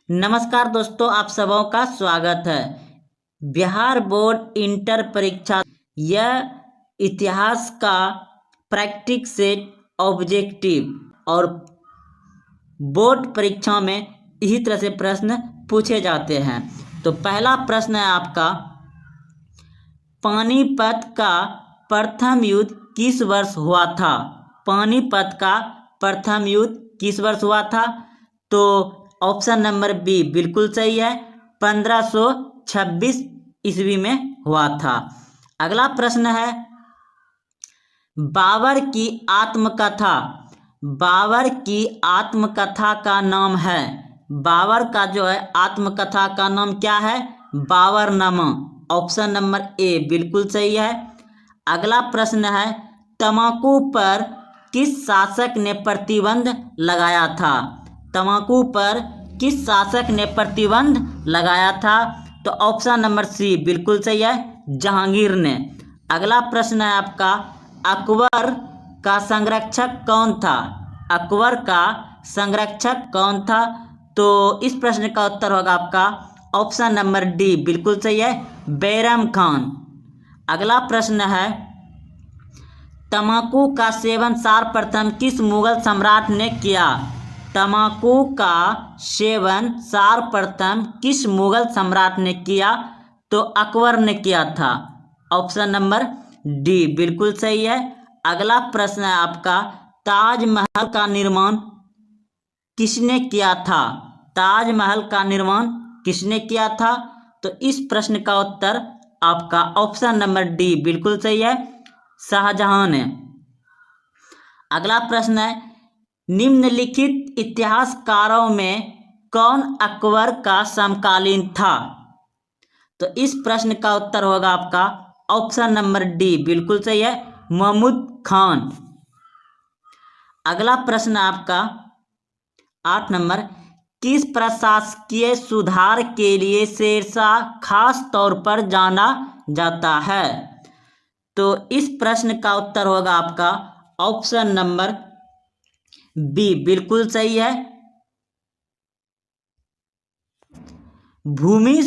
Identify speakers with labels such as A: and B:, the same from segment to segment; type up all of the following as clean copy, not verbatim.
A: नमस्कार दोस्तों, आप सबों का स्वागत है। बिहार बोर्ड इंटर परीक्षा यह इतिहास का प्रैक्टिस सेट ऑब्जेक्टिव और बोर्ड परीक्षा में इसी तरह से प्रश्न पूछे जाते हैं। तो पहला प्रश्न है आपका, पानीपत का प्रथम युद्ध किस वर्ष हुआ था? पानीपत का प्रथम युद्ध किस वर्ष हुआ था? तो ऑप्शन नंबर बी बिल्कुल सही है, 1526 ईस्वी में हुआ था। अगला प्रश्न है, बाबर की आत्मकथा, बाबर की आत्मकथा का नाम है, बाबर का जो है आत्मकथा का नाम क्या है? बाबरनामा। ऑप्शन नंबर ए बिल्कुल सही है। अगला प्रश्न है, तम्बाकू पर किस शासक ने प्रतिबंध लगाया था? तम्बाकू पर किस शासक ने प्रतिबंध लगाया था? तो ऑप्शन नंबर सी बिल्कुल सही है, जहांगीर ने। अगला प्रश्न है आपका, अकबर का संरक्षक कौन था? अकबर का संरक्षक कौन था? तो इस प्रश्न का उत्तर होगा आपका ऑप्शन नंबर डी बिल्कुल सही है, बैरम खान। अगला प्रश्न है, तम्बाकू का सेवन सर्वप्रथम किस मुगल सम्राट ने किया? तम्बाकू का सेवन सर्वप्रथम किस मुगल सम्राट ने किया? तो अकबर ने किया था। ऑप्शन नंबर डी बिल्कुल सही है। अगला प्रश्न है आपका, ताजमहल का निर्माण किसने किया था? ताजमहल का निर्माण किसने किया था? तो इस प्रश्न का उत्तर आपका ऑप्शन नंबर डी बिल्कुल सही है, शाहजहां ने। अगला प्रश्न है, निम्नलिखित इतिहासकारों में कौन अकबर का समकालीन था? तो इस प्रश्न का उत्तर होगा आपका ऑप्शन नंबर डी बिल्कुल सही है, महमूद खान। अगला प्रश्न आपका 8 नंबर, किस प्रशासकीय सुधार के लिए शेरशाह खास तौर पर जाना जाता है? तो इस प्रश्न का उत्तर होगा आपका ऑप्शन नंबर बी बिल्कुल सही है, भूमि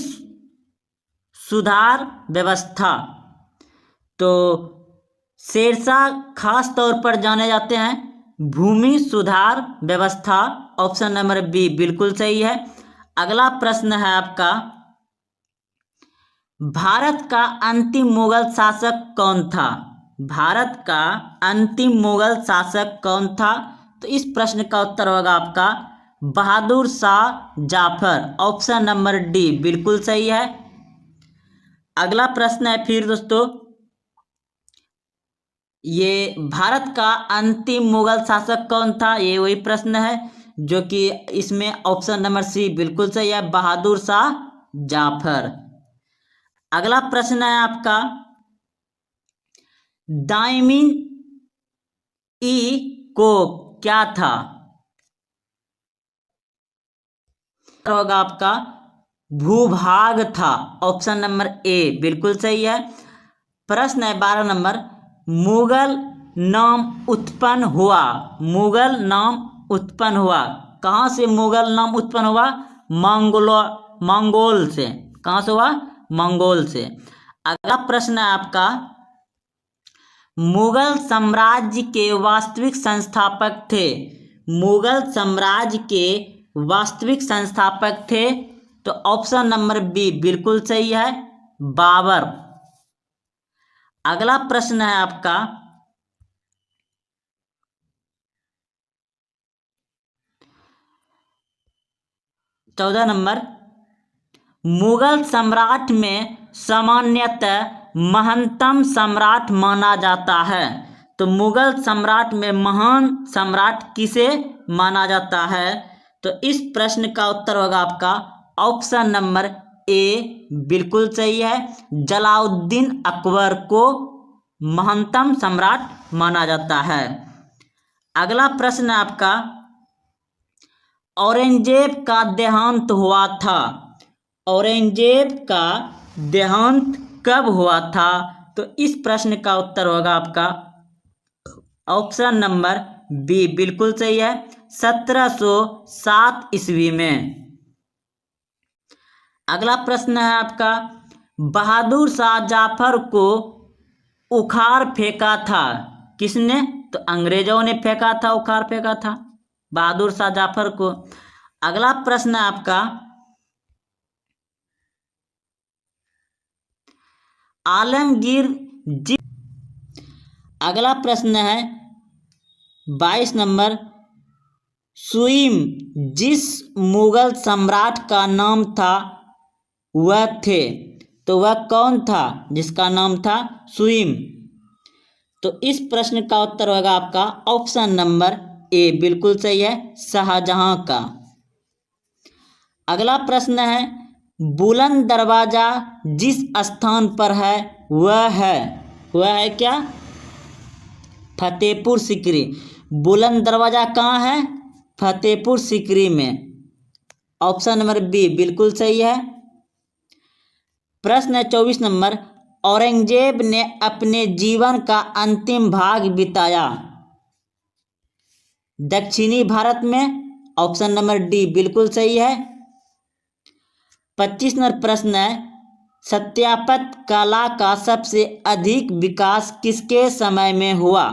A: सुधार व्यवस्था। तो शेरशाह खास तौर पर जाने जाते हैं भूमि सुधार व्यवस्था। ऑप्शन नंबर बी बिल्कुल सही है। अगला प्रश्न है आपका, भारत का अंतिम मुगल शासक कौन था? भारत का अंतिम मुगल शासक कौन था? तो इस प्रश्न का उत्तर होगा आपका Bahadur Shah Zafar. Option number D बिल्कुल सही है। अगला प्रश्न है फिर दोस्तों, ये भारत का अंतिम मुगल शासक कौन था? ये वही प्रश्न है जो कि इसमें ऑप्शन नंबर सी बिल्कुल सही है, बहादुर शाह जाफर। अगला प्रश्न है आपका, दाइमिन ई को क्या था? होगा आपका भूभाग था। ऑप्शन नंबर ए बिल्कुल सही है। प्रश्न है 12 नंबर, मुगल नाम उत्पन्न हुआ, मुगल नाम उत्पन्न हुआ कहाँ से? मुगल नाम उत्पन्न हुआ मंगोल से। कहाँ से हुआ? मंगोल से। अगला प्रश्न है आपका, मुगल साम्राज्य के वास्तविक संस्थापक थे, मुगल साम्राज्य के वास्तविक संस्थापक थे? तो ऑप्शन नंबर बी बिल्कुल सही है, बाबर। अगला प्रश्न है आपका, चौदह नंबर, मुगल सम्राट में सामान्यतः महानतम सम्राट माना जाता है। तो मुगल सम्राट में महान सम्राट किसे माना जाता है? तो इस प्रश्न का उत्तर होगा आपका ऑप्शन नंबर ए बिल्कुल सही है, जलालुद्दीन अकबर को महानतम सम्राट माना जाता है। अगला प्रश्न आपका, औरंगजेब का देहांत हुआ था, औरंगजेब का देहांत कब हुआ था? तो इस प्रश्न का उत्तर होगा आपका ऑप्शन नंबर बी बिल्कुल सही है, 1707 ईस्वी में। अगला प्रश्न है आपका, बहादुर शाह जाफर को उखाड़ फेंका था किसने? तो अंग्रेजों ने फेंका था, उखाड़ फेंका था बहादुर शाह जाफर को। अगला प्रश्न है आपका, आलमगीर जी। अगला प्रश्न है 22 नंबर, सुईम जिस मुगल सम्राट का नाम था वह थे, तो वह कौन था जिसका नाम था सुईम? तो इस प्रश्न का उत्तर होगा आपका ऑप्शन नंबर ए, बिल्कुल सही है, शाहजहां का। अगला प्रश्न है, बुलंद दरवाजा जिस स्थान पर है वह है क्या? फतेहपुर सीकरी। बुलंद दरवाजा कहाँ है? फतेहपुर सीकरी में। ऑप्शन नंबर बी बिल्कुल सही है। प्रश्न 24 नंबर, औरंगजेब ने अपने जीवन का अंतिम भाग बिताया दक्षिणी भारत में। ऑप्शन नंबर डी बिल्कुल सही है। 25 नंबर प्रश्न है, सत्यापत कला का सबसे अधिक विकास किसके समय में हुआ?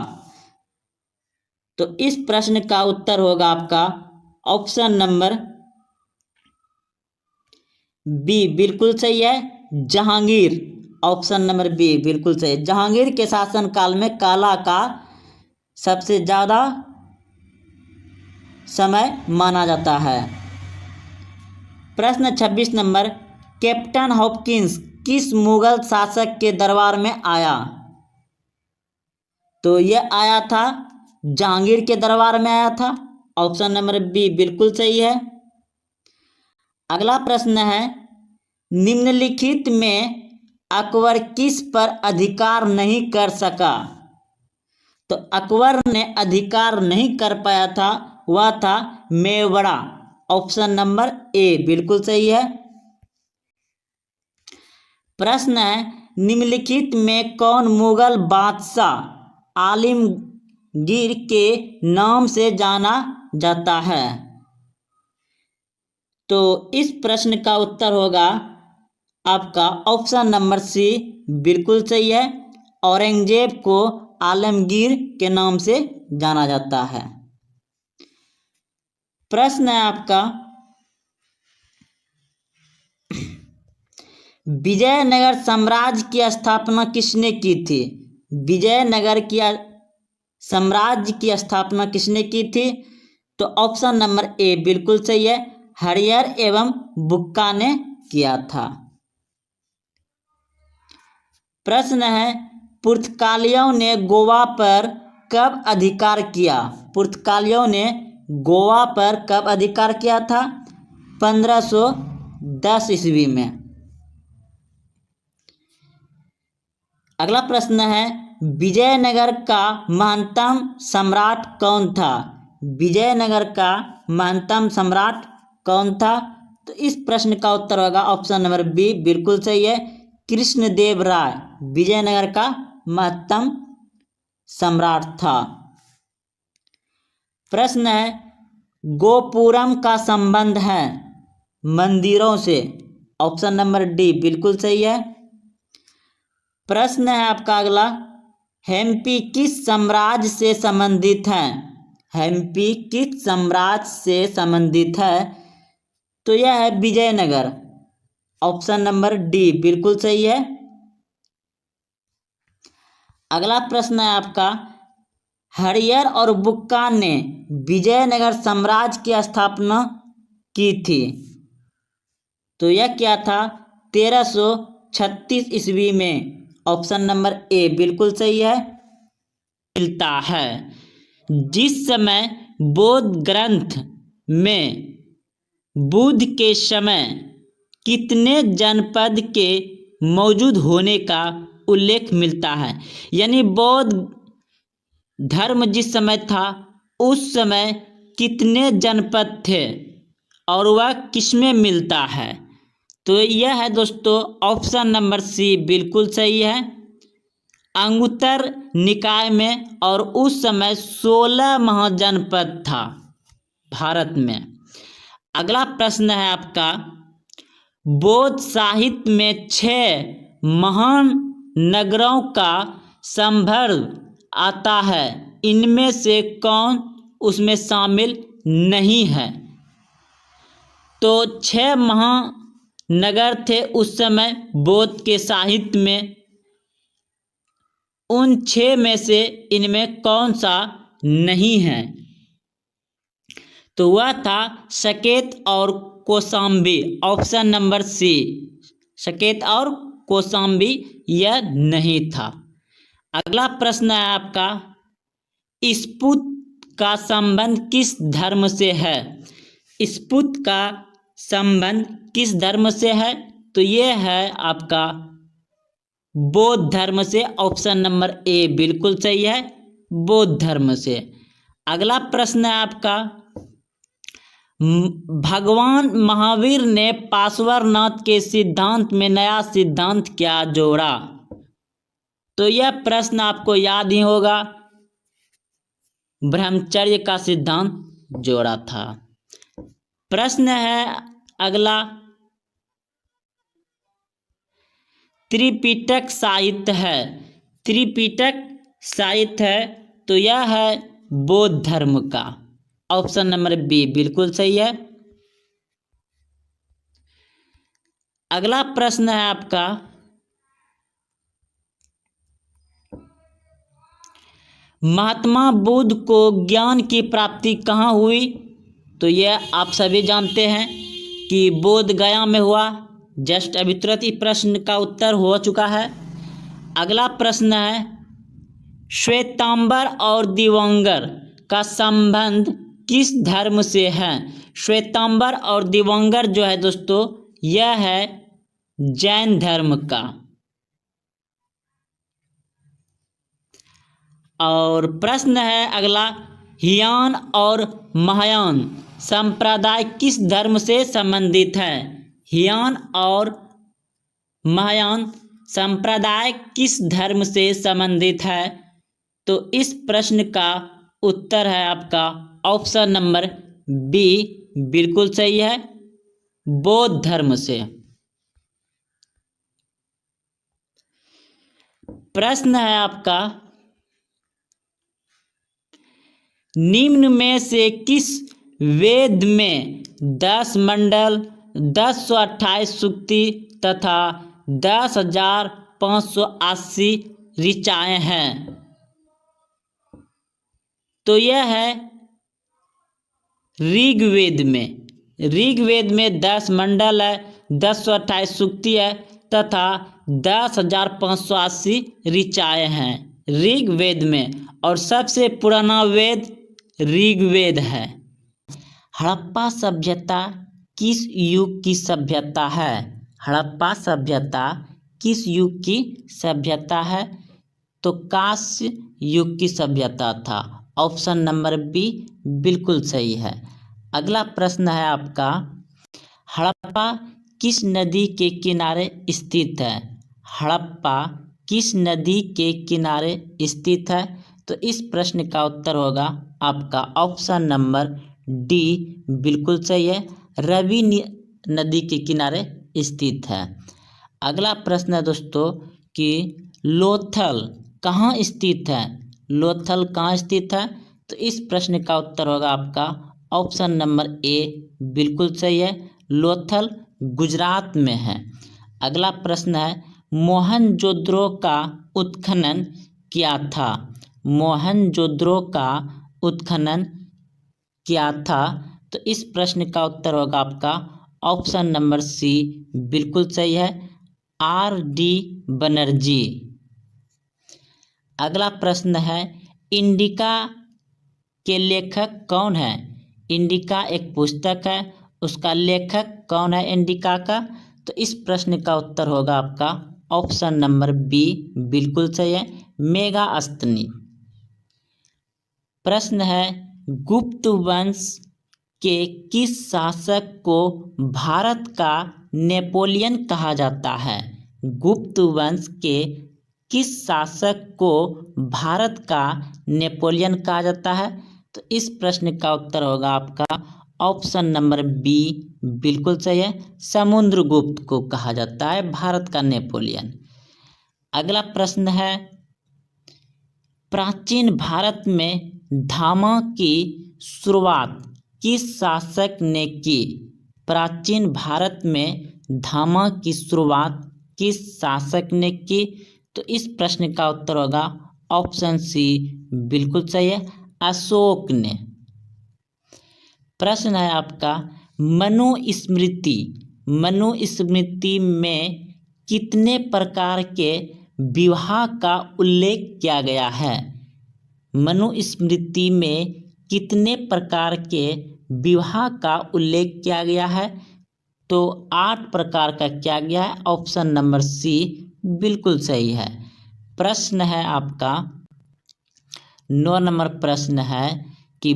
A: तो इस प्रश्न का उत्तर होगा आपका ऑप्शन नंबर बी बिल्कुल सही है, जहांगीर। ऑप्शन नंबर बी बिल्कुल सही है। जहांगीर के शासनकाल में कला का सबसे ज़्यादा समय माना जाता है। प्रश्न 26 नंबर, कैप्टन हॉपकिंस किस मुगल शासक के दरबार में आया? तो यह आया था जहांगीर के दरबार में आया था। ऑप्शन नंबर बी बिल्कुल सही है। अगला प्रश्न है, निम्नलिखित में अकबर किस पर अधिकार नहीं कर सका? तो अकबर ने अधिकार नहीं कर पाया था, वह था मेवाड़ा। ऑप्शन नंबर ए बिल्कुल सही है। प्रश्न है, निम्नलिखित में कौन मुगल बादशाह आलमगीर के नाम से जाना जाता है? तो इस प्रश्न का उत्तर होगा आपका ऑप्शन नंबर सी बिल्कुल सही है, औरंगजेब को आलमगीर के नाम से जाना जाता है। प्रश्न है आपका, विजयनगर साम्राज्य की स्थापना किसने की थी? विजयनगर की साम्राज्य की स्थापना किसने की थी? तो ऑप्शन नंबर ए बिल्कुल सही है, हरियर एवं बुक्का ने किया था। प्रश्न है, पुर्तगालियों ने गोवा पर कब अधिकार किया? पुर्तगालियों ने गोवा पर कब अधिकार किया था? 1510 ईस्वी में। अगला प्रश्न है, विजयनगर का महानतम सम्राट कौन था? विजयनगर का महानतम सम्राट कौन था? तो इस प्रश्न का उत्तर होगा ऑप्शन नंबर बी बिल्कुल सही है, कृष्णदेव राय विजयनगर का महत्तम सम्राट था। प्रश्न है, गोपुरम का संबंध है मंदिरों से? ऑप्शन नंबर डी बिल्कुल सही है। प्रश्न है आपका अगला, हम्पी किस साम्राज्य से संबंधित है? हम्पी किस साम्राज्य से संबंधित है? तो यह है विजयनगर। ऑप्शन नंबर डी बिल्कुल सही है। अगला प्रश्न है आपका, हरियर और बुक्का ने विजयनगर साम्राज्य की स्थापना की थी, तो यह क्या था? 1336 ईस्वी में। ऑप्शन नंबर ए बिल्कुल सही है। मिलता है जिस समय बौद्ध ग्रंथ में बुद्ध के समय कितने जनपद के मौजूद होने का उल्लेख मिलता है? यानी बौद्ध धर्म जिस समय था उस समय कितने जनपद थे और वह किसमें मिलता है? तो यह है दोस्तों ऑप्शन नंबर सी बिल्कुल सही है, अंगुत्तर निकाय में, और उस समय 16 महाजनपद था भारत में। अगला प्रश्न है आपका, बौद्ध साहित्य में 6 महान नगरों का संदर्भ आता है, इनमें से कौन उसमें शामिल नहीं है? तो 6 महानगर थे उस समय बौद्ध के साहित्य में, उन 6 में से इनमें कौन सा नहीं है? तो वह था साकेत और Kaushambi, option number C, Saket और कौशांबी, यह नहीं था। अगला प्रश्न है आपका, स्पुत का संबंध किस धर्म से है? स्पुत का संबंध किस धर्म से है? तो यह है आपका बौद्ध धर्म से, ऑप्शन नंबर ए बिल्कुल सही है, बौद्ध धर्म से। अगला प्रश्न है आपका, भगवान महावीर ने पार्श्वनाथ के सिद्धांत में नया सिद्धांत क्या जोड़ा? तो यह प्रश्न आपको याद ही होगा, ब्रह्मचर्य का सिद्धांत जोड़ा था। प्रश्न है अगला, त्रिपिटक साहित्य है, त्रिपिटक साहित्य है, तो यह है बौद्ध धर्म का, ऑप्शन नंबर बी बिल्कुल सही है। अगला प्रश्न है आपका, महात्मा बुद्ध को ज्ञान की प्राप्ति कहाँ हुई? तो यह आप सभी जानते हैं कि बोध गया में हुआ, जस्ट अभी तुरंत ही प्रश्न का उत्तर हो चुका है। अगला प्रश्न है, श्वेतांबर और दिगंबर का संबंध किस धर्म से है? श्वेतांबर और दिगंबर जो है दोस्तों, यह है जैन धर्म का। और प्रश्न है अगला, हीन और महायान संप्रदाय किस धर्म से संबंधित है? हीन और महायान संप्रदाय किस धर्म से संबंधित है? तो इस प्रश्न का उत्तर है आपका ऑप्शन नंबर बी बिल्कुल सही है, बौद्ध धर्म से। प्रश्न है आपका, निम्न में से किस वेद में 10 मंडल, 1028 सूक्ति तथा 10,580 ऋचाएँ हैं? तो यह है ऋग्वेद में। ऋग्वेद में 10 मंडल है, 1028 सूक्ति है तथा 10,580 ऋचाएँ हैं ऋग्वेद में, और सबसे पुराना वेद ऋग्वेद है। हड़प्पा सभ्यता किस युग की सभ्यता है? हड़प्पा सभ्यता किस युग की सभ्यता है? तो कांस्य युग की सभ्यता था, ऑप्शन नंबर बी बिल्कुल सही है। अगला प्रश्न है आपका, हड़प्पा किस नदी के किनारे स्थित है? हड़प्पा किस नदी के किनारे स्थित है? तो इस प्रश्न का उत्तर होगा आपका ऑप्शन नंबर डी बिल्कुल सही है, रवि नदी के किनारे स्थित है। अगला प्रश्न है दोस्तों कि लोथल कहाँ स्थित है? लोथल कहाँ स्थित है? तो इस प्रश्न का उत्तर होगा आपका ऑप्शन नंबर ए बिल्कुल सही है, लोथल गुजरात में है। अगला प्रश्न है, मोहनजोदड़ो का उत्खनन किया था? मोहनजोदड़ो का उत्खनन किया था? तो इस प्रश्न का उत्तर होगा आपका ऑप्शन नंबर सी बिल्कुल सही है, R.D. बनर्जी। अगला प्रश्न है, इंडिका के लेखक कौन है? इंडिका एक पुस्तक है, उसका लेखक कौन है इंडिका का? तो इस प्रश्न का उत्तर होगा आपका ऑप्शन नंबर बी बिल्कुल सही है, मेगास्थनी। प्रश्न है, गुप्त वंश के किस शासक को भारत का नेपोलियन कहा जाता है? गुप्त वंश के किस शासक को भारत का नेपोलियन कहा जाता है? तो इस प्रश्न का उत्तर होगा आपका ऑप्शन नंबर बी बिल्कुल सही है। समुद्रगुप्त को कहा जाता है भारत का नेपोलियन। अगला प्रश्न है, प्राचीन भारत में धामा की शुरुआत किस शासक ने की? प्राचीन भारत में धामा की शुरुआत किस शासक ने की? तो इस प्रश्न का उत्तर होगा ऑप्शन सी बिल्कुल सही है, अशोक ने। प्रश्न है आपका, मनुस्मृति मनुस्मृति में कितने प्रकार के विवाह का उल्लेख किया गया है? मनुस्मृति में कितने प्रकार के विवाह का उल्लेख किया गया है? तो 8 प्रकार का किया गया है। ऑप्शन नंबर सी बिल्कुल सही है। प्रश्न है आपका 9 नंबर प्रश्न है कि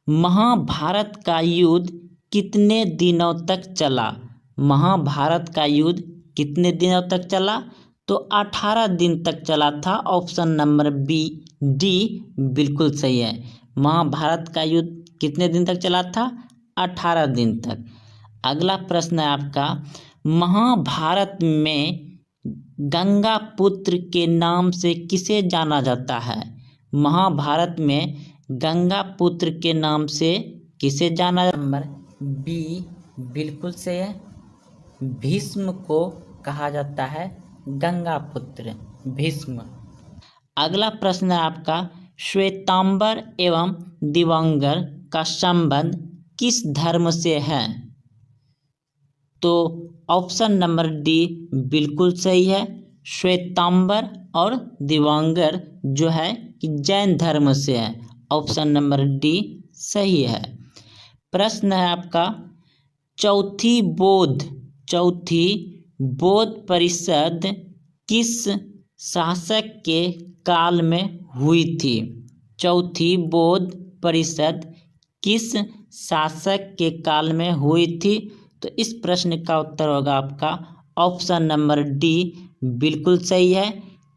A: महाभारत का युद्ध कितने दिनों तक चला? महाभारत का युद्ध कितने दिनों तक चला? तो 18 दिन तक चला था। ऑप्शन नंबर डी बिल्कुल सही है। महाभारत का युद्ध कितने दिन तक चला था? 18 दिन तक। अगला प्रश्न है आपका, महाभारत में गंगा पुत्र के नाम से किसे जाना जाता है? महाभारत में गंगा पुत्र के नाम से किसे जाना? नंबर बी बिल्कुल सही है, भीष्म को कहा जाता है गंगा पुत्र, भीष्म। अगला प्रश्न है आपका, श्वेतांबर एवं दिगंबर का संबंध किस धर्म से है? तो ऑप्शन नंबर डी बिल्कुल सही है, श्वेतांबर और दिगंबर जो है कि जैन धर्म से है। ऑप्शन नंबर डी सही है। प्रश्न है आपका, चौथी बौद्ध परिषद किस शासक के काल में हुई थी? चौथी बौद्ध परिषद किस शासक के काल में हुई थी? तो इस प्रश्न का उत्तर होगा आपका ऑप्शन नंबर डी बिल्कुल सही है,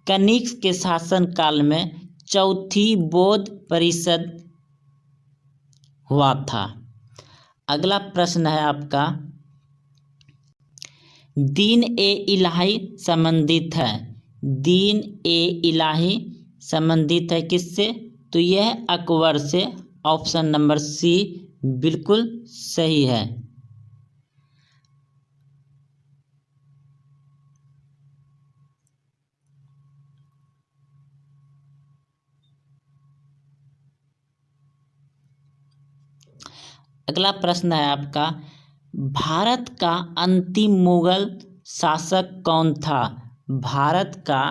A: कनिष्क के शासन काल में चौथी बौद्ध परिषद हुआ था। अगला प्रश्न है आपका, दीन ए इलाही संबंधित है। दीन ए इलाही संबंधित है किससे? तो यह अकबर से। ऑप्शन नंबर सी बिल्कुल सही है। अगला प्रश्न है आपका, भारत का अंतिम मुगल शासक कौन था? भारत का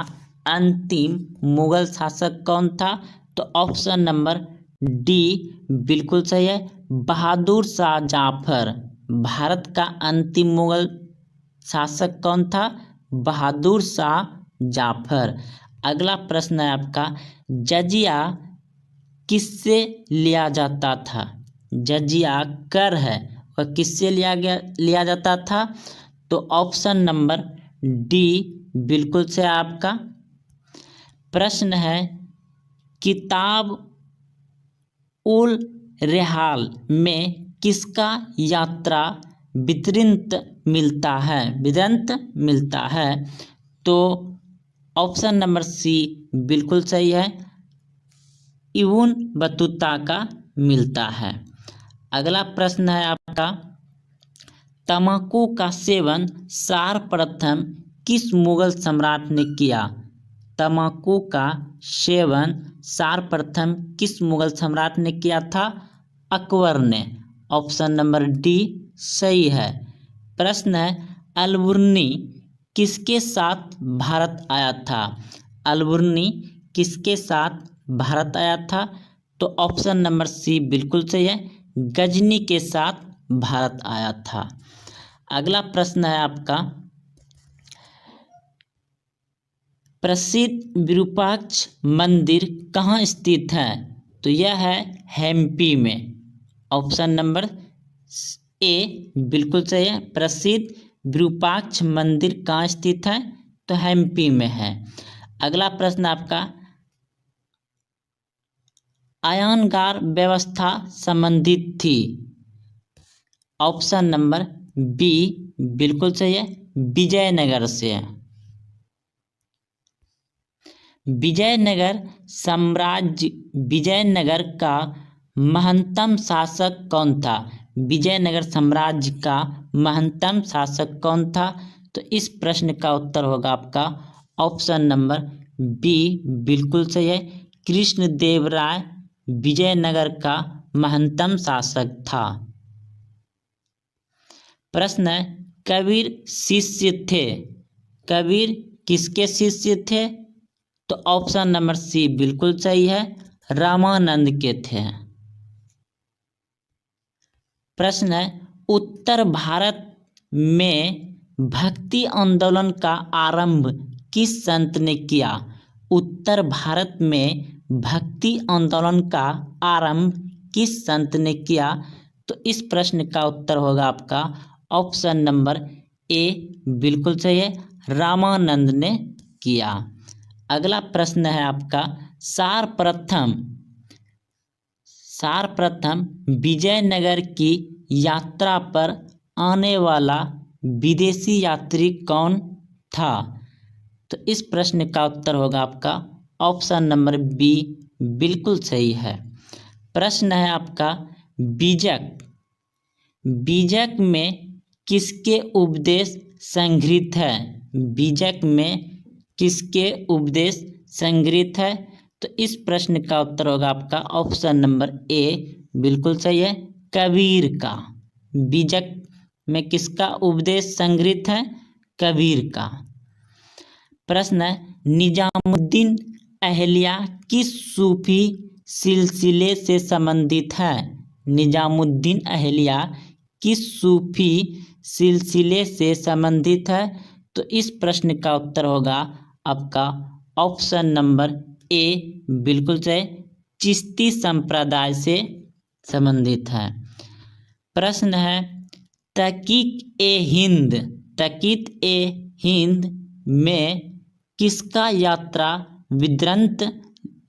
A: अंतिम मुगल शासक कौन था? तो ऑप्शन नंबर डी बिल्कुल सही है, बहादुर शाह जाफर। भारत का अंतिम मुगल शासक कौन था? बहादुर शाह जाफर। अगला प्रश्न है आपका, जजिया किससे लिया जाता था? जजिया कर है वह किससे लिया जाता था? तो ऑप्शन नंबर डी बिल्कुल से आपका। प्रश्न है, किताब उल रेहाल में किसका यात्रा वृत्तांत मिलता है? तो ऑप्शन नंबर सी बिल्कुल सही है, इब्न बतूता का मिलता है। अगला प्रश्न है आपका, तंबाकू का सेवन सर्वप्रथम किस मुगल सम्राट ने किया? तंबाकू का सेवन सर्वप्रथम किस मुगल सम्राट ने किया था? अकबर ने। ऑप्शन नंबर डी सही है। प्रश्न है, अलबर्नी किसके साथ भारत आया था? अलबर्नी किसके साथ भारत आया था? तो ऑप्शन नंबर सी बिल्कुल सही है, गजनी के साथ भारत आया था। अगला प्रश्न है आपका, प्रसिद्ध विरूपाक्ष मंदिर कहाँ स्थित है? तो यह है हम्पी में। ऑप्शन नंबर ए बिल्कुल सही है, प्रसिद्ध विरूपाक्ष मंदिर कहाँ स्थित है? तो हम्पी में है। अगला प्रश्न आपका, आयनगार व्यवस्था संबंधित थी? ऑप्शन नंबर बी बिल्कुल सही है, विजयनगर से। विजयनगर का महत्तम शासक कौन था? विजयनगर साम्राज्य का महत्तम शासक कौन था? तो इस प्रश्न का उत्तर होगा आपका ऑप्शन नंबर बी बिल्कुल सही है, कृष्णदेवराय विजयनगर का महत्तम शासक था। प्रश्न है, कबीर शिष्य थे? कबीर किसके शिष्य थे? तो ऑप्शन नंबर सी बिल्कुल सही है, रामानंद के थे। प्रश्न है, उत्तर भारत में भक्ति आंदोलन का आरंभ किस संत ने किया? उत्तर भारत में भक्ति आंदोलन का आरंभ किस संत ने किया? तो इस प्रश्न का उत्तर होगा आपका ऑप्शन नंबर ए बिल्कुल सही है, रामानंद ने किया। अगला प्रश्न है आपका, सर्वप्रथम विजयनगर की यात्रा पर आने वाला विदेशी यात्री कौन था? तो इस प्रश्न का उत्तर होगा आपका ऑप्शन नंबर बी बिल्कुल सही है। प्रश्न है आपका, बीजक में किसके उपदेश संग्रहित है? बीजक में किसके उपदेश संग्रहित है? तो इस प्रश्न का उत्तर होगा आपका ऑप्शन नंबर ए बिल्कुल सही है, कबीर का। बीजक में किसका उपदेश संग्रहित है? कबीर का। प्रश्न है, निजामुद्दीन अहलिया किस सूफी सिलसिले से संबंधित है? निजामुद्दीन अहलिया किस सूफी सिलसिले से संबंधित है? तो इस प्रश्न का उत्तर होगा आपका ऑप्शन नंबर ए बिल्कुल सही, चिश्ती संप्रदाय से संबंधित है। प्रश्न है, तकीत ए हिंद में किसका यात्रा वृत्तांत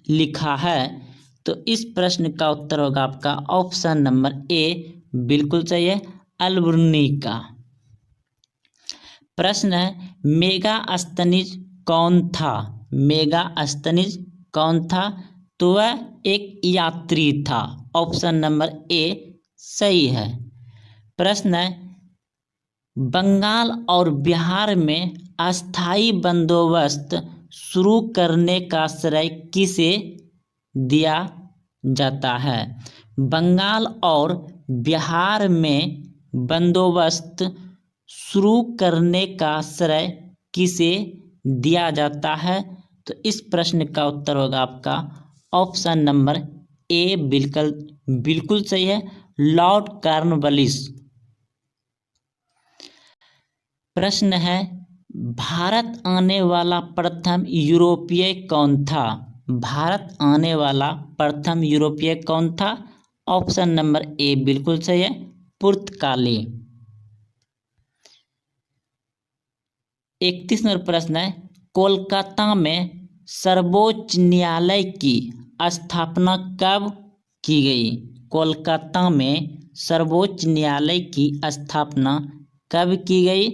A: लिखा है? तो इस प्रश्न का उत्तर होगा आपका ऑप्शन नंबर ए बिल्कुल सही है, अलबरूनी का। प्रश्न है, मेगास्थनीज कौन था? मेगास्थनीज कौन था? तो वह एक यात्री था। ऑप्शन नंबर ए सही है। प्रश्न है, बंगाल और बिहार में अस्थायी बंदोबस्त शुरू करने का श्रेय किसे दिया जाता है? बंगाल और बिहार में बंदोबस्त शुरू करने का श्रेय किसे दिया जाता है? तो इस प्रश्न का उत्तर होगा आपका ऑप्शन नंबर ए बिल्कुल सही है, लॉर्ड कॉर्नवालिस। प्रश्न है, भारत आने वाला प्रथम यूरोपीय कौन था? भारत आने वाला प्रथम यूरोपीय कौन था? ऑप्शन नंबर ए बिल्कुल सही है, पुर्तगाली। 31 नंबर प्रश्न है, कोलकाता में सर्वोच्च न्यायालय की स्थापना कब की गई? कोलकाता में सर्वोच्च न्यायालय की स्थापना कब की गई?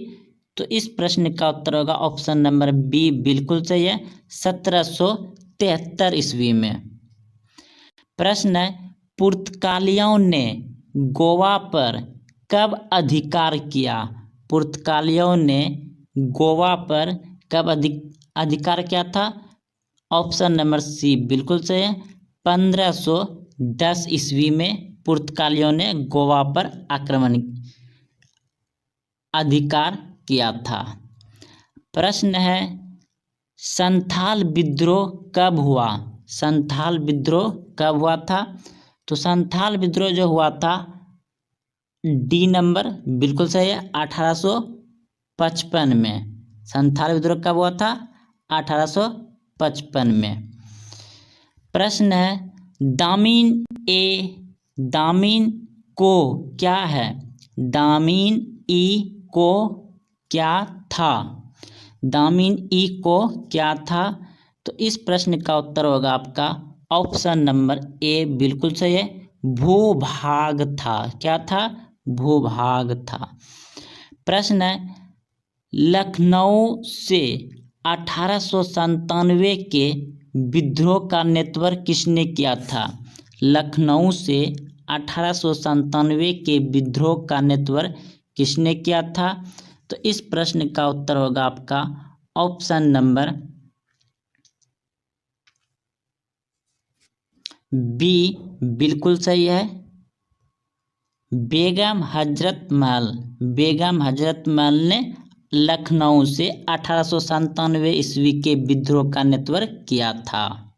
A: तो इस प्रश्न का उत्तर होगा ऑप्शन नंबर बी बिल्कुल सही है, 1773 ईस्वी में। प्रश्न है, पुर्तगालियों ने गोवा पर कब अधिकार किया? पुर्तगालियों ने गोवा पर कब अधिकार किया था? ऑप्शन नंबर सी बिल्कुल सही है, 1510 ईस्वी में पुर्तगालियों ने गोवा पर अधिकार किया था। प्रश्न है, संथाल विद्रोह कब हुआ? संथाल विद्रोह कब हुआ था? तो संथाल विद्रोह जो हुआ था, डी नंबर बिल्कुल सही है, 1855 में। संथाल विद्रोह कब हुआ था? 1855 में। प्रश्न है, दामिन को क्या है? दामिन ई को क्या था? दामिन ई को क्या था? तो इस प्रश्न का उत्तर होगा आपका ऑप्शन नंबर ए बिल्कुल सही है, भूभाग था। क्या था? भूभाग था। प्रश्न है, लखनऊ से 1897 के विद्रोह का नेतृत्व किसने किया था? लखनऊ से 1897 के विद्रोह का नेतृत्व किसने किया था? तो इस प्रश्न का उत्तर होगा आपका ऑप्शन नंबर बी बिल्कुल सही है, बेगम हजरत महल। बेगम हजरत महल ने लखनऊ से 1897 ईस्वी के विद्रोह का नेतृत्व किया था।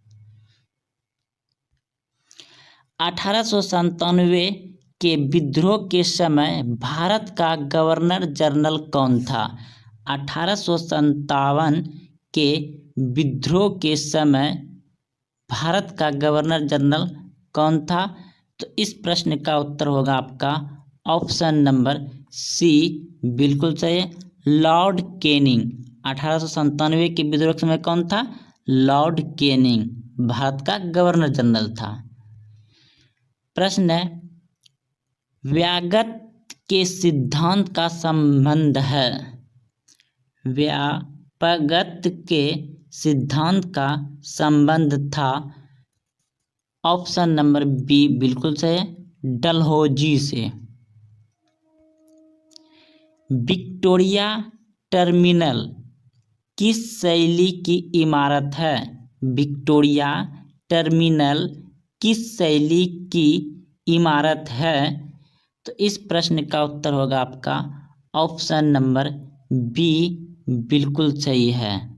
A: 1897 के विद्रोह के समय भारत का गवर्नर जनरल कौन था? 1857 के विद्रोह के समय भारत का गवर्नर जनरल कौन था? तो इस प्रश्न का उत्तर होगा आपका ऑप्शन नंबर सी बिल्कुल सही है, लॉर्ड कैनिंग। 1897 के विद्रोह के समय कौन था? लॉर्ड कैनिंग भारत का गवर्नर जनरल था। प्रश्न है, व्यागत के सिद्धांत का संबंध है। व्यापगत के सिद्धांत का संबंध था, ऑप्शन नंबर बी बिल्कुल सही है, डलहौजी से। विक्टोरिया टर्मिनल किस शैली की इमारत है? विक्टोरिया टर्मिनल किस शैली की इमारत है? तो इस प्रश्न का उत्तर होगा आपका ऑप्शन नंबर बी बिल्कुल सही है।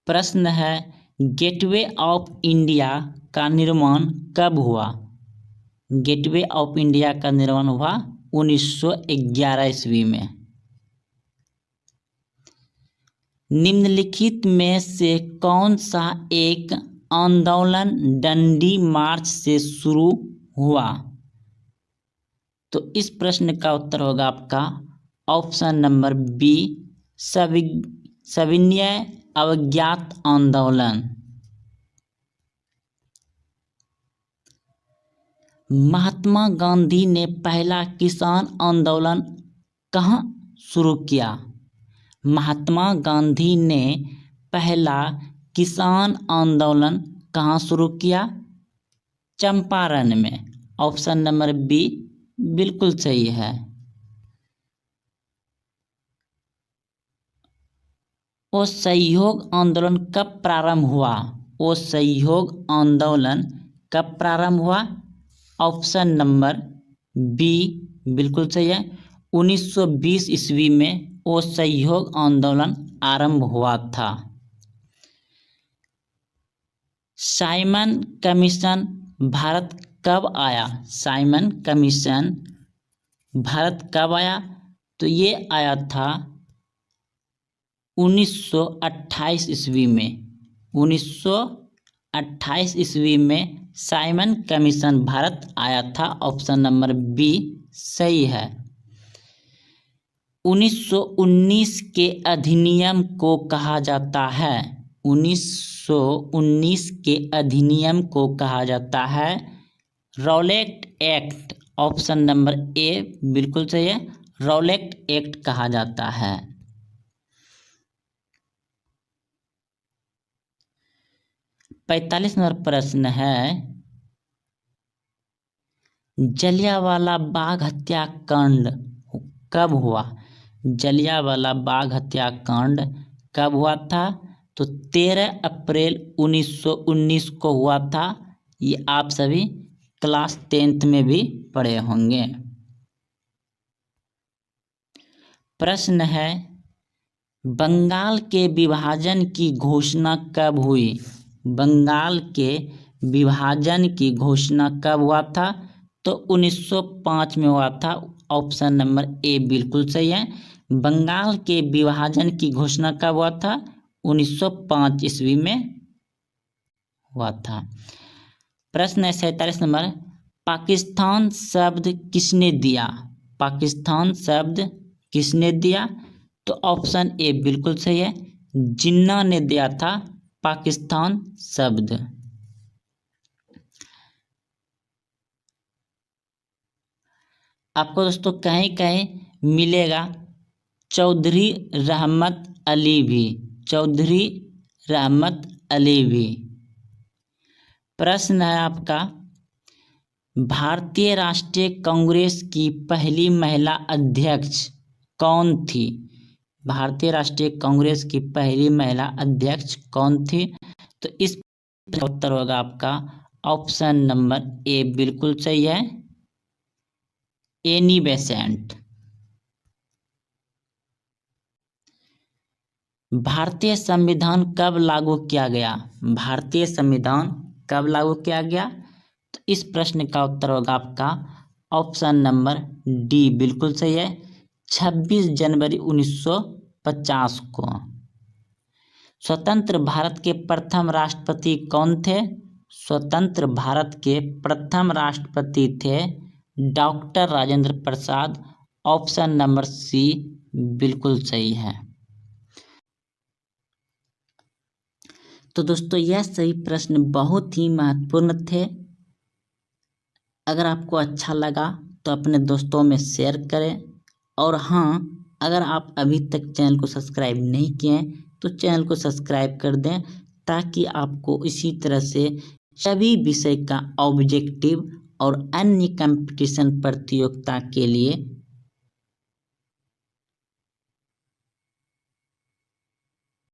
A: प्रश्न है, गेटवे ऑफ इंडिया का निर्माण कब हुआ? गेटवे ऑफ इंडिया का निर्माण हुआ 1911 ईस्वी में। निम्नलिखित में से कौन सा एक आंदोलन डंडी मार्च से शुरू हुआ? तो इस प्रश्न का उत्तर होगा आपका ऑप्शन नंबर बी सविनय अवज्ञात आंदोलन। महात्मा गांधी ने पहला किसान आंदोलन कहाँ शुरू किया? महात्मा गांधी ने पहला किसान आंदोलन कहाँ शुरू किया? चंपारण में। ऑप्शन नंबर बी बिल्कुल सही है। असहयोग आंदोलन कब प्रारंभ हुआ? असहयोग आंदोलन कब प्रारंभ हुआ? ऑप्शन नंबर बी बिल्कुल सही है, 1920 ईस्वी में असहयोग आंदोलन आरंभ हुआ था। साइमन कमीशन भारत कब आया? साइमन कमीशन भारत कब आया? तो ये आया था 1928 ईस्वी में। 1928 ईस्वी में साइमन कमीशन भारत आया था। ऑप्शन नंबर बी सही है। 1919 के अधिनियम को कहा जाता है? 1919 के अधिनियम को कहा जाता है Rowlatt act. Option number A बिल्कुल सही है, रॉलेट एक्ट कहा जाता है। पैंतालीस नंबर प्रश्न है, जलियांवाला बाग हत्याकांड कब हुआ? जलियांवाला बाग हत्याकांड कब हुआ था? तो 13 अप्रैल 1919 को हुआ था। ये आप सभी क्लास 10th में भी पढ़े होंगे। प्रश्न है, बंगाल के विभाजन की घोषणा कब हुई? बंगाल के विभाजन की घोषणा कब हुआ था? तो 1905 में हुआ था। ऑप्शन नंबर ए बिल्कुल सही है। बंगाल के विभाजन की घोषणा कब हुआ था? 1905 ईस्वी में हुआ था। प्रश्न है 47 नंबर, पाकिस्तान शब्द किसने दिया? पाकिस्तान शब्द किसने दिया? तो ऑप्शन ए बिल्कुल सही है, जिन्ना ने दिया था पाकिस्तान शब्द। आपको दोस्तों कहीं कहीं मिलेगा चौधरी रहमत अली भी, चौधरी रहमत अली भी। प्रश्न है आपका, भारतीय राष्ट्रीय कांग्रेस की पहली महिला अध्यक्ष कौन थी? भारतीय राष्ट्रीय कांग्रेस की पहली महिला अध्यक्ष कौन थी? तो इस उत्तर होगा आपका ऑप्शन नंबर ए, बिल्कुल सही है, एनी बेसेंट। भारतीय संविधान कब लागू किया गया? भारतीय संविधान कब लागू किया गया? तो इस प्रश्न का उत्तर होगा आपका ऑप्शन नंबर डी, बिल्कुल सही है, 26 जनवरी 1950 को। स्वतंत्र भारत के प्रथम राष्ट्रपति कौन थे? स्वतंत्र भारत के प्रथम राष्ट्रपति थे doctor Rajendra Prasad, option number सी बिल्कुल सही है। तो दोस्तों यह सही प्रश्न बहुत ही महत्वपूर्ण थे। अगर आपको अच्छा लगा तो अपने दोस्तों में शेयर करें, और हाँ, अगर आप अभी तक चैनल को सब्सक्राइब नहीं किए हैं तो चैनल को सब्सक्राइब कर दें, ताकि आपको इसी तरह से सभी विषय का ऑब्जेक्टिव और अन्य कंपटीशन प्रतियोगिता के लिए